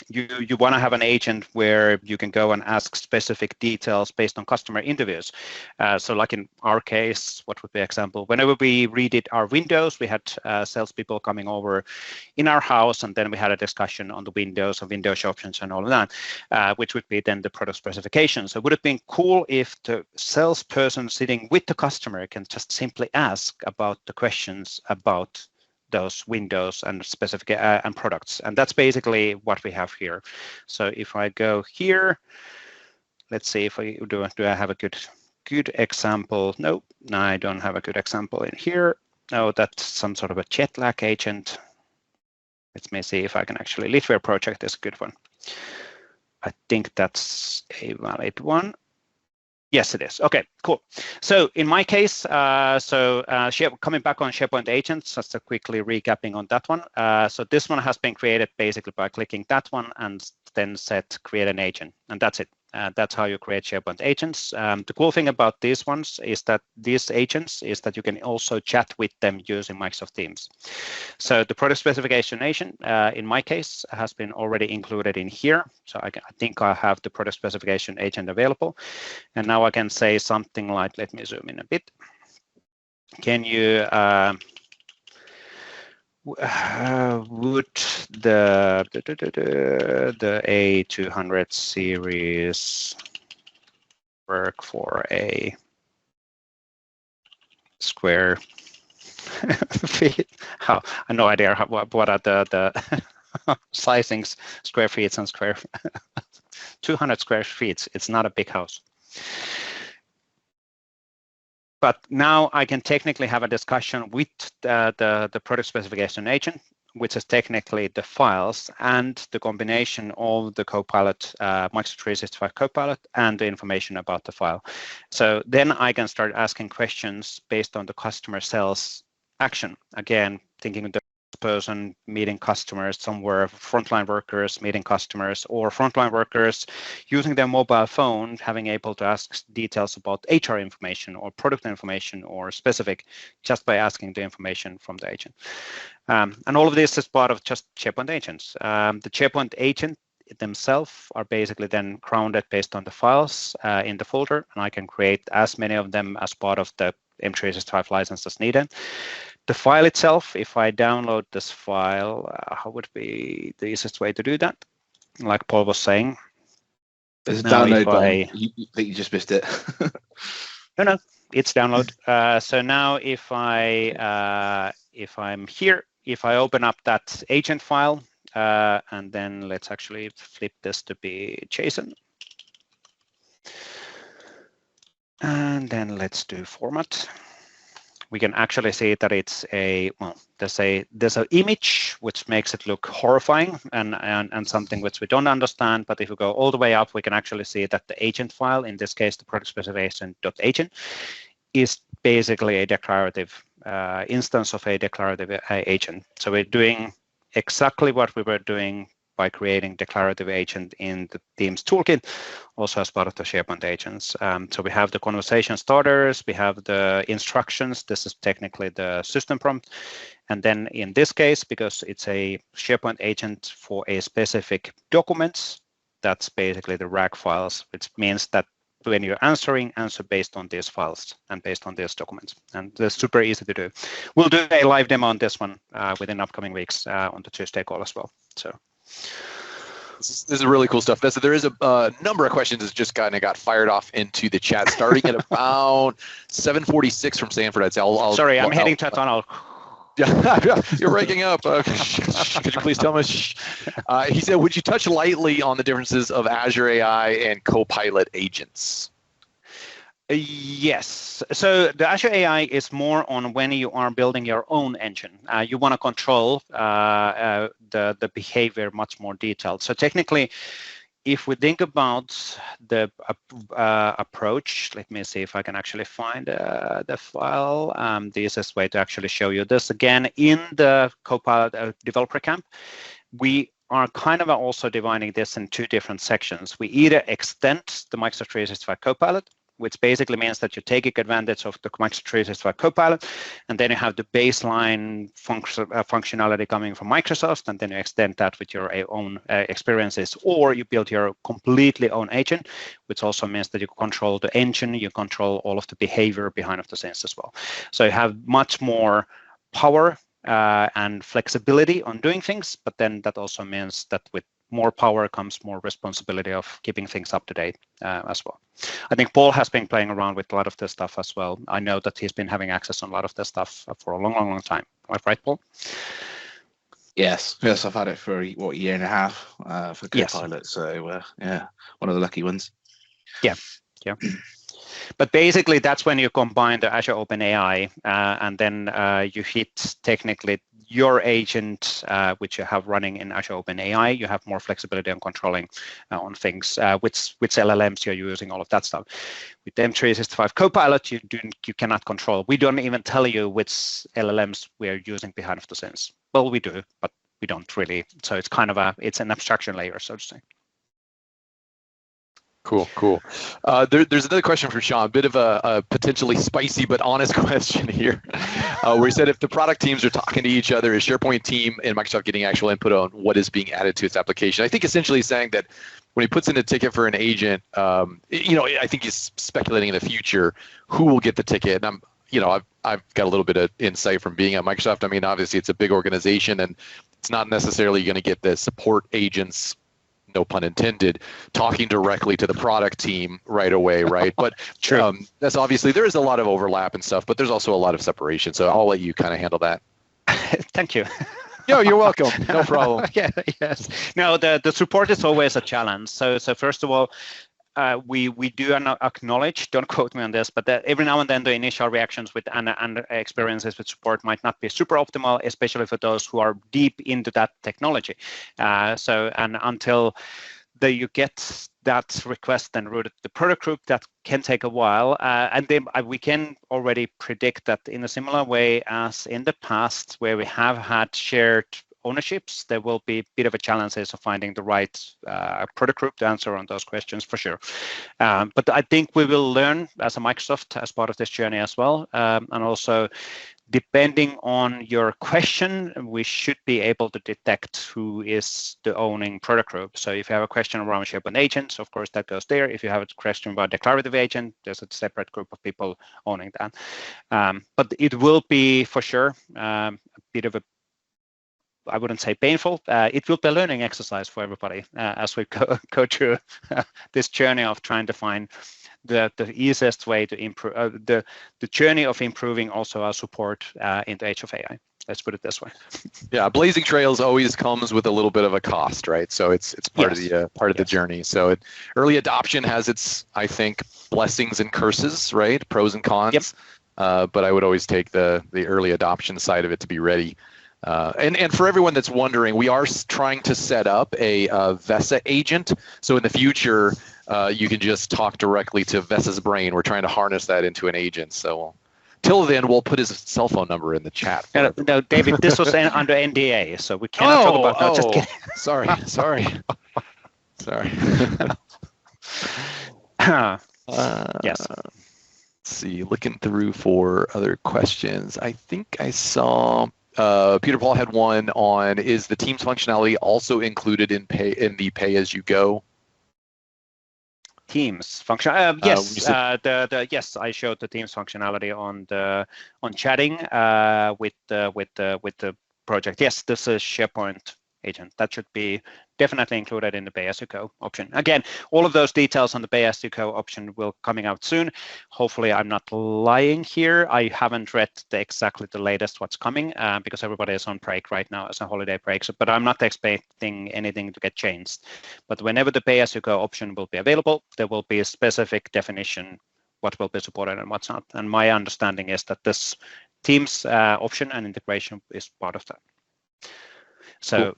you want to have an agent where you can go and ask specific details based on customer interviews. So like in our case, what would be an example? Whenever we redid our windows, we had salespeople coming over in our house, and then we had a discussion on the windows and window options and all of that, which would be then the product specification. So it would have been cool if the salesperson sitting with the customer can just simply ask about the questions about those windows and specific and products, and that's basically what we have here. So if I go here, let's see if I do I have a good example. No, I don't have a good example in here. No, that's some sort of a jet lag agent. Let me see if I can actually. Litware project is a good one. I think that's a valid one. Yes, it is. Okay, cool. So in my case, coming back on SharePoint agents, just quickly recapping on that one. So this one has been created basically by clicking that one and then set create an agent, and that's it. That's how you create SharePoint agents. The cool thing about these ones is that these agents is that you can also chat with them using Microsoft Teams. So the product specification agent, in my case, has been already included in here. So I think I have the product specification agent available. And now I can say something like, let me zoom in a bit. Can you would the A200 series work for a square feet? How? I have no idea what are the sizings, square feet and square 200 square feet. It's not a big house. But now I can technically have a discussion with the product specification agent, which is technically the files and the combination of the Copilot, Microsoft 365 Copilot, and the information about the file. So then I can start asking questions based on the customer sales action. Again, thinking of the person meeting customers somewhere, frontline workers meeting customers, or frontline workers using their mobile phone, having able to ask details about HR information or product information or specific, just by asking the information from the agent. And all of this is part of just SharePoint agents. The SharePoint agent themselves are basically then grounded based on the files in the folder, and I can create as many of them as part of the M365 license as needed. The file itself, if I download this file, how would be the easiest way to do that? Like Paul was saying. There's a download button. You just missed it. No. it's download. So now if I'm here, if I open up that agent file, and then let's actually flip this to be JSON. And then let's do format. We can actually see that it's there's an image which makes it look horrifying and something which we don't understand. But if we go all the way up, we can actually see that the agent file, in this case, the product specification.agent, is basically a declarative instance of a declarative agent. So we're doing exactly what we were doing by creating declarative agent in the Teams toolkit, also as part of the SharePoint agents. So we have the conversation starters, we have the instructions. This is technically the system prompt. And then in this case, because it's a SharePoint agent for a specific documents, that's basically the RAG files, which means that when you're answer based on these files and based on these documents. And that's super easy to do. We'll do a live demo on this one within upcoming weeks on the Tuesday call as well. So this is really cool stuff. There is a number of questions that just kind of got fired off into the chat, starting at about 7:46 from Sanford. I'd say. Sorry, I'm heading to a tunnel. Yeah, you're breaking up. Could you please tell me? He said, would you touch lightly on the differences of Azure AI and Copilot agents? Yes. So the Azure AI is more on when you are building your own engine. You want to control the behavior much more detailed. So technically, if we think about the approach, let me see if I can actually find the file. The easiest way to actually show you this again in the Copilot developer camp, we are kind of also dividing this in two different sections. We either extend the Microsoft 365 Copilot, which basically means that you're taking advantage of the Microsoft 365 Copilot, and then you have the baseline functionality coming from Microsoft, and then you extend that with your own experiences, or you build your completely own agent, which also means that you control the engine, you control all of the behavior behind the scenes as well. So you have much more power and flexibility on doing things, but then that also means that with more power comes more responsibility of keeping things up to date as well. I think Paul has been playing around with a lot of this stuff as well. I know that he's been having access on a lot of this stuff for a long time. Right, Paul? Yes, I've had it for a year and a half for Copilot. Yes. So yeah, one of the lucky ones. Yeah. But basically, that's when you combine the Azure OpenAI and then you hit technically your agent, which you have running in Azure OpenAI. You have more flexibility on controlling on things, which LLMs you're using, all of that stuff. With M365 Copilot, you cannot control. We don't even tell you which LLMs we're using behind the scenes. Well, we do, but we don't really. So it's kind of it's an abstraction layer, so to say. Cool. There's another question from Sean, a bit of a potentially spicy but honest question here, where he said, if the product teams are talking to each other, is SharePoint team and Microsoft getting actual input on what is being added to its application? I think essentially saying that when he puts in a ticket for an agent, I think he's speculating in the future who will get the ticket. And I've got a little bit of insight from being at Microsoft. I mean, obviously it's a big organization and it's not necessarily going to get the support agents, no pun intended, talking directly to the product team right away, right? But that's obviously, there is a lot of overlap and stuff, but there's also a lot of separation. So I'll let you kind of handle that. Thank you. Yo, you're welcome. No problem. Yes. No, the support is always a challenge. So first of all, we do acknowledge, don't quote me on this, but that every now and then the initial reactions with and experiences with support might not be super optimal, especially for those who are deep into that technology. And until you get that request then routed to the product group, that can take a while. And then we can already predict that in a similar way as in the past, where we have had shared ownerships, there will be a bit of a challenge of finding the right product group to answer on those questions for sure. But I think we will learn as a Microsoft as part of this journey as well. And also, depending on your question, we should be able to detect who is the owning product group. So if you have a question around SharePoint agents, of course, that goes there. If you have a question about declarative agent, there's a separate group of people owning that. But it will be for sure a bit of a, I wouldn't say painful. It will be a learning exercise for everybody as we go through this journey of trying to find the easiest way to improve the journey of improving also our support in the age of AI. Let's put it this way. Yeah, blazing trails always comes with a little bit of a cost, right? So it's part of the the journey. So early adoption has its, I think, blessings and curses, right? Pros and cons. Yep. But I would always take the early adoption side of it to be ready. And for everyone that's wondering, we are trying to set up a Vesa agent. So in the future, you can just talk directly to Vesa's brain. We're trying to harness that into an agent. So till then, we'll put his cell phone number in the chat. No, David, this was under NDA, so we cannot talk about. No, just kidding. Sorry. Yes. Let's see, looking through for other questions. I think I saw Peter Paul had one on, is the Teams functionality also included in the pay-as-you-go? Teams function. Yes, yes, I showed the Teams functionality on chatting with the project. Yes, this is SharePoint agent. That should be definitely included in the pay-as-you-go option. Again, all of those details on the pay-as-you-go option will coming out soon. Hopefully, I'm not lying here. I haven't read exactly the latest what's coming because everybody is on break right now as a holiday break. But I'm not expecting anything to get changed. But whenever the pay-as-you-go option will be available, there will be a specific definition what will be supported and what's not. And my understanding is that this Teams option and integration is part of that. So. Cool.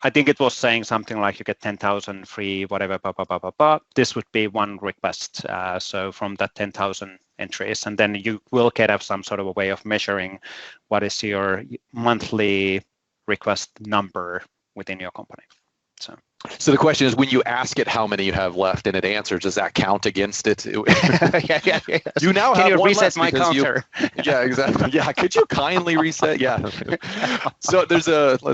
I think it was saying something like you get 10,000 free, whatever, This would be one request. So from that 10,000 entries, and then you will get some sort of a way of measuring what is your monthly request number within your company. So the question is, when you ask it how many you have left and it answers, does that count against it? Yeah. You now Can have you one reset my counter? Yeah, exactly. Yeah, could you kindly reset? Yeah. So there's we're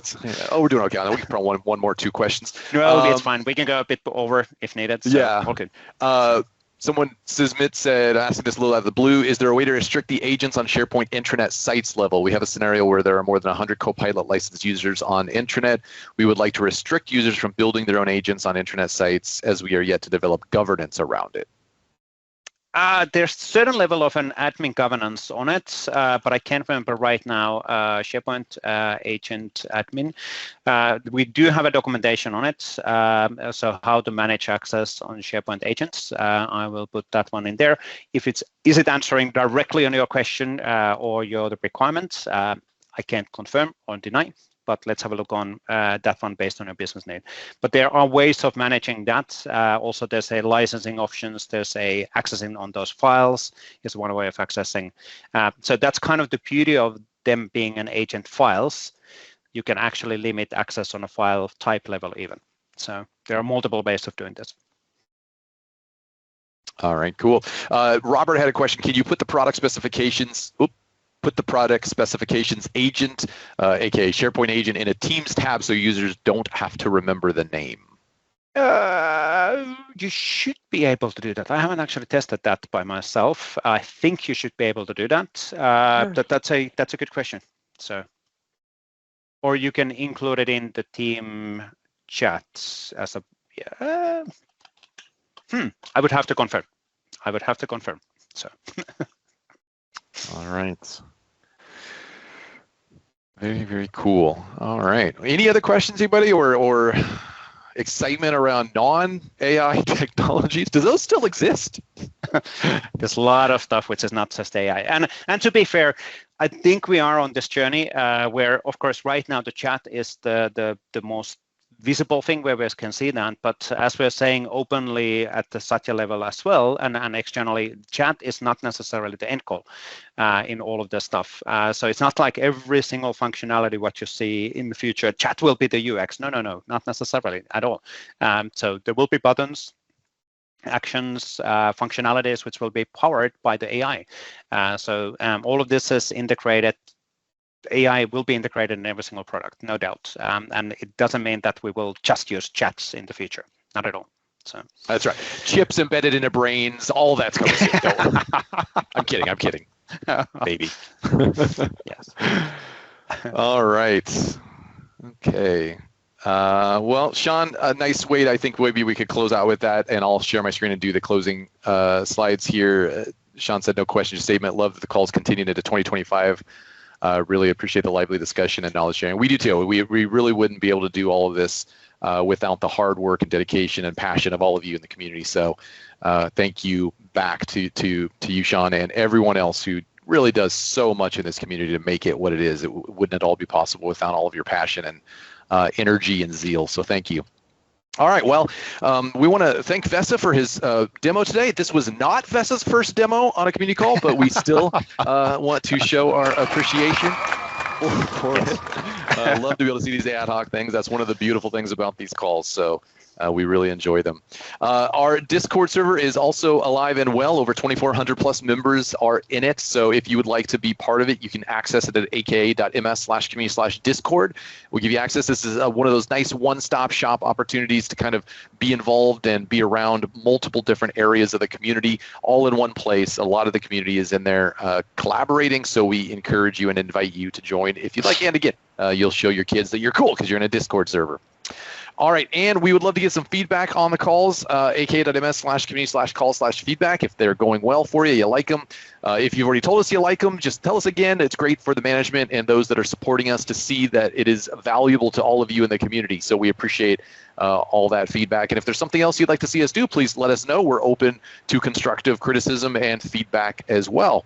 doing okay on that. We can probably one more 2 questions. No, it's fine. We can go a bit over if needed. So, yeah. Okay. Someone, Sismit said, asking this a little out of the blue, is there a way to restrict the agents on SharePoint intranet sites level? We have a scenario where there are more than 100 Copilot licensed users on intranet. We would like to restrict users from building their own agents on intranet sites as we are yet to develop governance around it. There's a certain level of an admin governance on it, but I can't remember right now. SharePoint agent admin. We do have a documentation on it. So how to manage access on SharePoint agents. I will put that one in there. Is it answering directly on your question or your requirements? I can't confirm or deny. But let's have a look on that one based on your business need. But there are ways of managing that. Also, there's a licensing options. There's a accessing on those files is one way of accessing. So that's kind of the beauty of them being an agent files. You can actually limit access on a file type level even. So there are multiple ways of doing this. All right, cool. Robert had a question. Can you put the product specifications? Put the product specifications agent, aka SharePoint agent, in a Teams tab so users don't have to remember the name. You should be able to do that. I haven't actually tested that by myself. I think you should be able to do that. That's a good question. So, or you can include it in the team chats as a. I would have to confirm. So. All right. Very, very cool. All right. Any other questions, anybody, or excitement around non-AI technologies? Do those still exist? There's a lot of stuff which is not just AI. And to be fair, I think we are on this journey where, of course, right now the chat is the most visible thing where we can see that, but as we're saying openly at such a level as well, and externally, chat is not necessarily the end goal in all of this stuff. So it's not like every single functionality what you see in the future, chat will be the UX. No, not necessarily at all. So there will be buttons, actions, functionalities which will be powered by the AI. So all of this is integrated. AI will be integrated in every single product, no doubt. And it doesn't mean that we will just use chats in the future, not at all. So that's right. Chips embedded into brains, all that's coming soon. I'm kidding. Maybe. Yes. All right. Okay. Well, Sean, a nice way, I think maybe we could close out with that, and I'll share my screen and do the closing slides here. Sean said, no question statement. Love that the calls continuing into 2025. Really appreciate the lively discussion and knowledge sharing. We do too. We really wouldn't be able to do all of this without the hard work and dedication and passion of all of you in the community. So thank you back to you, Sean, and everyone else who really does so much in this community to make it what it is. It wouldn't at all be possible without all of your passion and energy and zeal. So thank you. All right, well, we want to thank Vesa for his demo today. This was not Vesa's first demo on a community call, but we still want to show our appreciation for it. Love to be able to see these ad hoc things. That's one of the beautiful things about these calls. So we really enjoy them. Our Discord server is also alive and well. Over 2,400 plus members are in it. So if you would like to be part of it, you can access it at aka.ms/community/discord. We'll give you access. This is one of those nice one-stop shop opportunities to kind of be involved and be around multiple different areas of the community all in one place. A lot of the community is in there collaborating. So we encourage you and invite you to join if you'd like. And again, you'll show your kids that you're cool because you're in a Discord server. All right, and we would love to get some feedback on the calls, aka.ms/community/call/feedback. If they're going well for you, you like them. If you've already told us you like them, just tell us again. It's great for the management and those that are supporting us to see that it is valuable to all of you in the community. So we appreciate all that feedback. And if there's something else you'd like to see us do, please let us know. We're open to constructive criticism and feedback as well.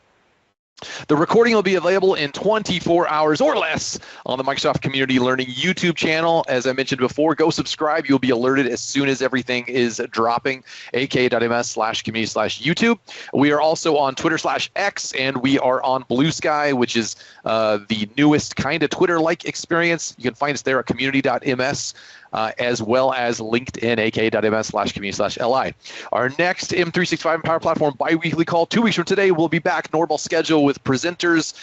The recording will be available in 24 hours or less on the Microsoft Community Learning YouTube channel. As I mentioned before, go subscribe. You'll be alerted as soon as everything is dropping, aka.ms/community/YouTube. We are also on Twitter/X, and we are on Blue Sky, which is the newest kind of Twitter-like experience. You can find us there at community.ms. As well as LinkedIn, aka.ms/community/li. Our next M365 Power Platform bi-weekly call 2 weeks from today will be back normal schedule with presenters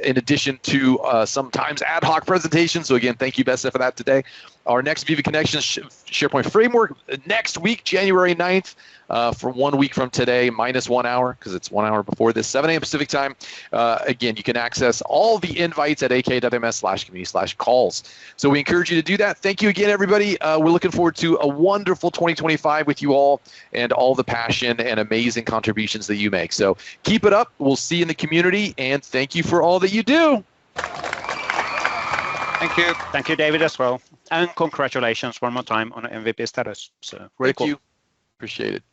in addition to sometimes ad hoc presentations. So again, thank you, Vesa, for that today. Our next Viva Connections SharePoint framework next week, January 9th, for 1 week from today, minus 1 hour, because it's 1 hour before this, 7 a.m. Pacific time. Again, you can access all the invites at aka.ms/community/calls. So we encourage you to do that. Thank you again, everybody. We're looking forward to a wonderful 2025 with you all and all the passion and amazing contributions that you make. So keep it up. We'll see you in the community, and thank you for all that you do. Thank you. Thank you, David, as well. And congratulations one more time on MVP status. So really cool. Thank you. Appreciate it.